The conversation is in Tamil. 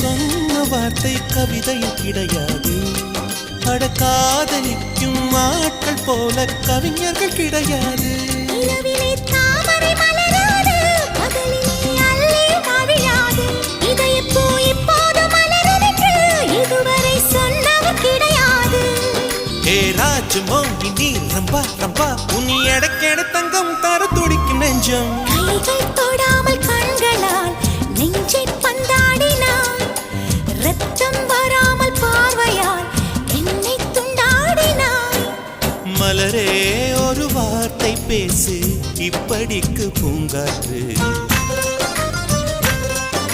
சொன்ன வார்த்தை கவிதையும் கிடையாது. அட காதலிக்கும் ஆட்கள் போல கவிஞர்கள் கிடையாது. நீ ரம்பா ரம்பா உன்னை எடக்கெட தங்கம் தர துடிக்கும் நெஞ்சம். கைகள் தொடாமல் கண்களால் நெஞ்சை பந்தாடினாய். ரத்தம் வராமல் பார்வையால் என்னை துண்டாடினாய். மலரே ஒரு வார்த்தை பேசு இப்படிக்கு பூங்காற்று.